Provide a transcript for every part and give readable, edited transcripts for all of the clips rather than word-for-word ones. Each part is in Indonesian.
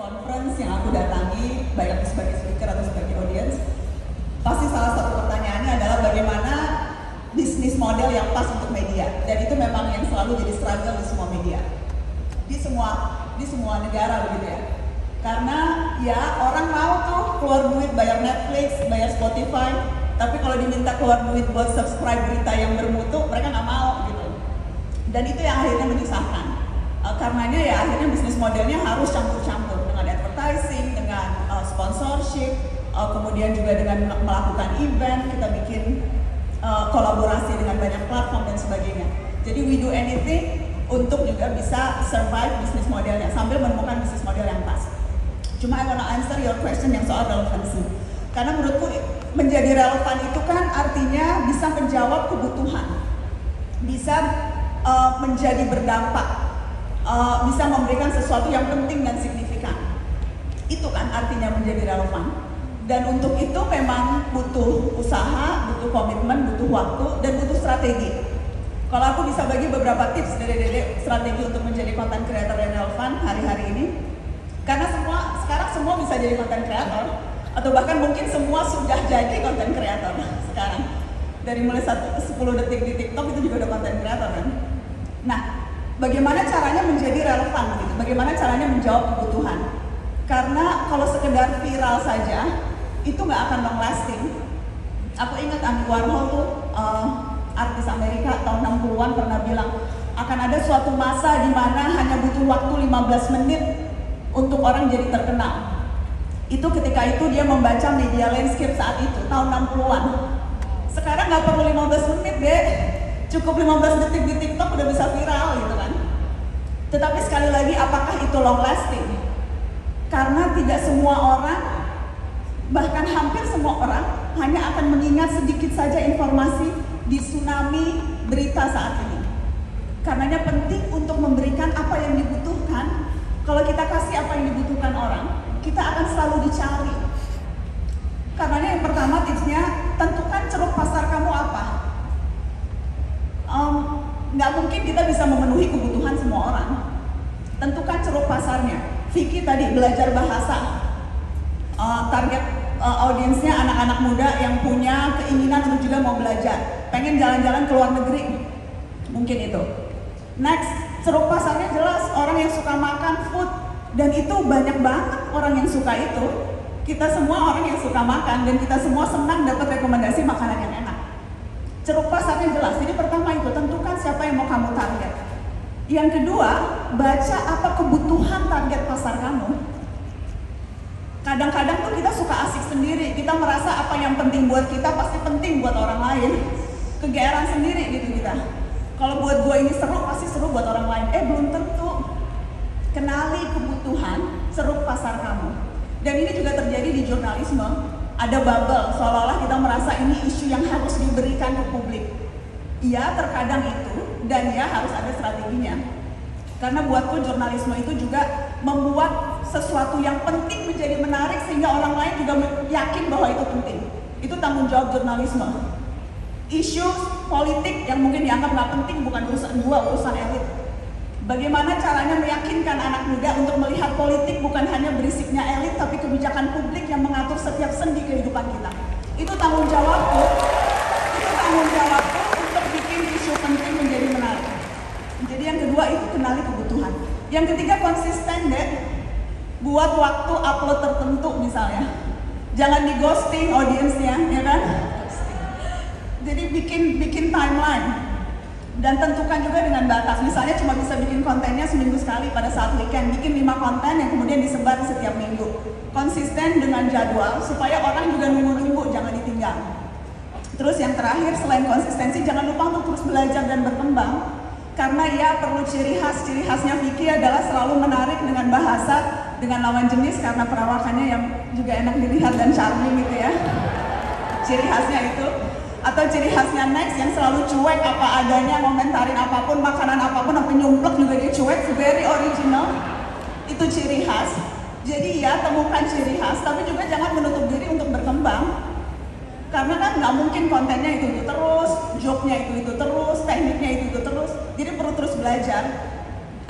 conference yang aku datangi, baik aku sebagai speaker atau sebagai audience, pasti salah satu pertanyaannya adalah bagaimana bisnis model yang pas untuk media. Dan itu memang yang selalu jadi struggle di semua media, di semua negara begitu ya. Karena ya orang mau tuh keluar duit bayar Netflix, bayar Spotify, tapi kalau diminta keluar duit buat subscribe berita yang bermutu, mereka nggak mau gitu. Dan itu yang akhirnya menyusahkan. Karenanya ya akhirnya bisnis modelnya harus campur-campur dengan advertising, dengan sponsorship, kemudian juga dengan melakukan event, kita bikin kolaborasi dengan banyak platform dan sebagainya. Jadi we do anything untuk juga bisa survive bisnis modelnya sambil menemukan bisnis model yang pas. Cuma I wanna answer your question yang soal relevansi. Karena menurutku menjadi relevan itu kan artinya bisa menjawab kebutuhan, bisa menjadi berdampak, bisa memberikan sesuatu yang penting dan signifikan. Itu kan artinya menjadi relevan. Dan untuk itu memang butuh usaha, butuh komitmen, butuh waktu, dan butuh strategi. Kalau aku bisa bagi beberapa tips dari Dede strategi untuk menjadi content creator yang relevan hari-hari ini, karena sekarang semua bisa jadi content creator, atau bahkan mungkin semua sudah jadi content creator sekarang. Dari mulai 10 detik di TikTok itu juga udah content creator kan. Nah, bagaimana caranya menjadi relevan gitu? Bagaimana caranya menjawab kebutuhan? Karena kalau sekedar viral saja itu nggak akan long lasting. Aku ingat Andy Warhol tuh artis Amerika tahun 60-an pernah bilang akan ada suatu masa di mana hanya butuh waktu 15 menit untuk orang jadi terkenal. Itu ketika itu dia membaca media landscape saat itu tahun 60-an. Sekarang nggak perlu 15 menit deh, cukup 15 detik di TikTok udah bisa viral gitu kan. Tetapi sekali lagi apakah itu long lasting? Karena tidak semua orang, bahkan hampir semua orang hanya akan mengingat sedikit saja informasi di tsunami berita saat ini. Karenanya penting untuk memberikan apa yang dibutuhkan. Kalau kita kasih apa yang dibutuhkan orang, kita akan selalu dicari. Karenanya yang pertama tipsnya, tentukan ceruk pasar kamu apa. Nggak mungkin kita bisa memenuhi kebutuhan semua orang. Tentukan ceruk pasarnya. Vicky tadi belajar bahasa. Target audiensnya anak-anak muda yang punya keinginan untuk juga mau belajar, pengen jalan-jalan ke luar negeri, mungkin itu. Next, ceruk pasarnya jelas, orang yang suka makan food, dan itu banyak banget orang yang suka itu. Kita semua orang yang suka makan, dan kita semua senang dapat rekomendasi makanan yang enak. Ceruk pasarnya jelas, jadi pertama itu tentukan siapa yang mau kamu target. Yang kedua, baca apa kebutuhan target pasar kamu. Kadang-kadang tuh kita suka asik sendiri, kita merasa apa yang penting buat kita pasti penting buat orang lain. Kegeeran sendiri gitu kita. Kalau buat gue ini seru, pasti seru buat orang lain. Belum tentu. Kenali kebutuhan ceruk pasar kamu. Dan ini juga terjadi di jurnalisme. Ada bubble, seolah-olah kita merasa ini isu yang harus diberikan ke publik. Iya, terkadang itu, dan ya harus ada strateginya. Karena buatku jurnalisme itu juga membuat sesuatu yang penting menjadi menarik sehingga orang lain juga yakin bahwa itu penting. Itu tanggung jawab jurnalisme. Isu politik yang mungkin dianggap nggak penting bukan urusan gua, urusan elit. Bagaimana caranya meyakinkan anak muda untuk melihat politik bukan hanya berisiknya elit, tapi kebijakan publik yang mengatur setiap sendi kehidupan kita. Itu tanggung jawabku. Itu tanggung jawabku untuk bikin isu penting menjadi menarik. Jadi yang kedua itu kenali kebutuhan. Yang ketiga konsisten deh. Buat waktu upload tertentu misalnya. Jangan di ghosting audiensnya, ya kan? Jadi bikin timeline. Dan tentukan juga dengan batas. Misalnya cuma bisa bikin kontennya seminggu sekali pada saat weekend. Bikin 5 konten yang kemudian disebar setiap minggu. Konsisten dengan jadwal supaya orang juga nunggu-nunggu, jangan ditinggal. Terus yang terakhir selain konsistensi, jangan lupa untuk terus belajar dan berkembang. Karena ya perlu ciri khasnya Vicky adalah selalu menarik dengan bahasa, dengan lawan jenis karena perawakannya yang juga enak dilihat dan charming gitu ya. Ciri khasnya itu. Atau ciri khasnya Next yang selalu cuek apa adanya, komentarin apapun, makanan apapun, sampai nyumplek juga dia cuek, very original. Itu ciri khas. Jadi ya temukan ciri khas, tapi juga jangan menutup diri untuk berkembang. Karena kan nggak mungkin kontennya itu terus, joke-nya itu terus, tekniknya itu terus. Jadi perlu terus belajar.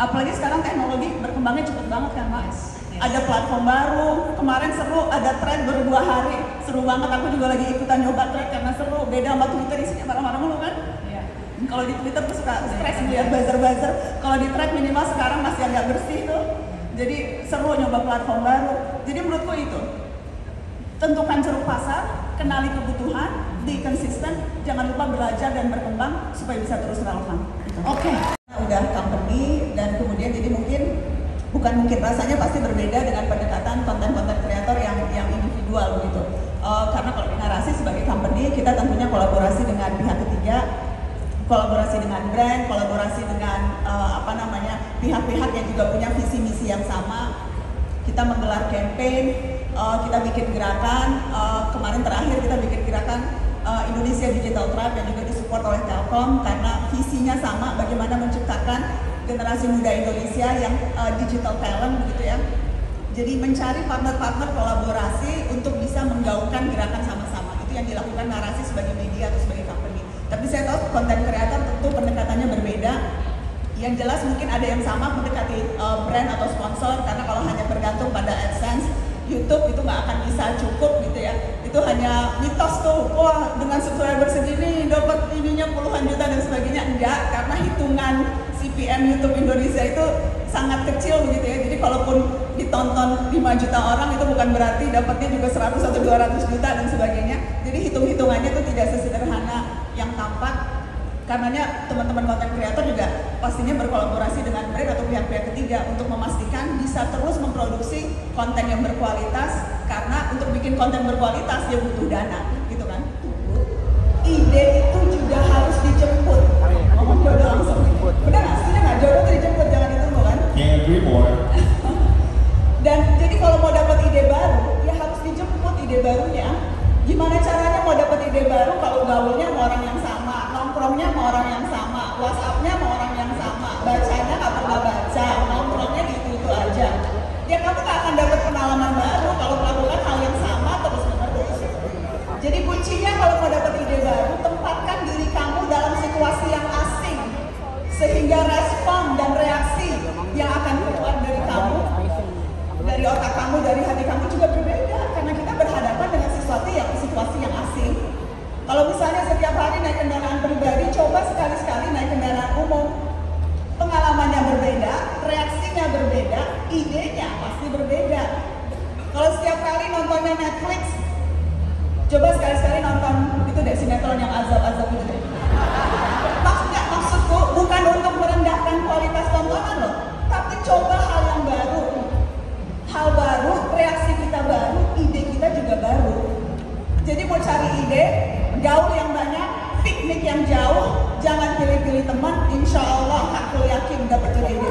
Apalagi sekarang teknologi berkembangnya cepet banget kan Mas. ada platform baru. Kemarin seru, ada thread baru 2 hari, seru banget. Aku juga lagi ikutan nyoba thread karena seru. Beda sama Twitter, isinya marah-marah mulu kan? Iya. Kalau di Twitter tuh suka stres melihat buzzer-buzzer. Kalau di thread minimal sekarang masih agak bersih tuh. Jadi seru nyoba platform baru. Jadi menurutku itu, tentukan ceruk pasar, kenali kebutuhan, be konsisten, jangan lupa belajar dan berkembang supaya bisa terus relevan. Oke. Udah company dan kemudian jadi bukan mungkin rasanya pasti berbeda dengan pendekatan konten-konten kreator yang individual begitu. Karena kalau di Narasi sebagai company kita tentunya kolaborasi dengan pihak ketiga, kolaborasi dengan brand, kolaborasi dengan pihak-pihak yang juga punya visi misi yang sama. Kita menggelar campaign, kita bikin gerakan, kemarin terakhir kita bikin gerakan Indonesia Digital Tribe yang juga disupport oleh Telkom karena visinya sama, bagaimana menciptakan generasi muda Indonesia yang digital talent gitu ya. Jadi mencari partner-partner kolaborasi untuk bisa menggaungkan gerakan sama-sama. Itu yang dilakukan Narasi sebagai media atau sebagai company. Tapi saya tahu konten kreator tentu pendekatannya berbeda. Yang jelas mungkin ada yang sama mendekati brand atau sponsor, karena kalau hanya bergantung pada AdSense, YouTube itu nggak akan bisa cukup gitu ya. Itu hanya mitos tuh, wah dengan subscriber segini dapat ininya puluhan juta dan sebagainya. Enggak, karena hitungan CPM YouTube Indonesia itu sangat kecil begitu ya. Jadi kalaupun ditonton 5 juta orang itu bukan berarti dapatnya juga 100 atau 200 juta dan sebagainya. Jadi hitung-hitungannya itu tidak sesederhana yang tampak. Karenanya teman-teman konten kreator juga pastinya berkolaborasi dengan brand atau pihak-pihak ketiga untuk memastikan bisa terus memproduksi konten yang berkualitas, karena untuk bikin konten berkualitas dia butuh dana, gitu kan? Ide itu juga harus dijemput. Ngomong jodoh langsung. Benar nggak? Setuju nggak? Jodoh itu dijemput, jangan ditunggu kan? Can't agree more. Dan jadi kalau mau dapat ide baru, ya harus dijemput ide barunya. Gimana caranya mau dapat ide baru kalau gaulnya sama orang yang sama, nongkrongnya sama orang yang sama, WhatsApp-nya sama orang yang sama, bacanya nggak pernah baca, nongkrongnya itu aja. Ya kamu nggak akan dapat pengalaman baru kalau melakukan hal yang sama terus-menerus. Jadi kuncinya kalau mau dapat ide baru, tempatkan diri kamu dalam situasi yang asing, sehingga respon dan reaksi yang akan keluar dari kamu, dari otak kamu, dari hati kamu juga berbeda, karena kita berhadapan dengan situasi yang asing. Kalau misalnya setiap hari naik kendaraan pribadi, coba sekali-sekali naik kendaraan umum. Pengalamannya berbeda, reaksinya berbeda, idenya pasti berbeda. Kalau setiap kali nontonnya Netflix, coba sekali-sekali nonton itu deh sinetron yang azab-azab itu deh. Maksudku bukan untuk merendahkan kualitas tontonan loh, tapi coba hal yang baru. Hal baru, reaksi kita baru, ide kita juga baru. Jadi mau cari ide, gaul yang banyak, piknik yang jauh, jangan pilih-pilih teman, insya Allah aku yakin dapat ide-ide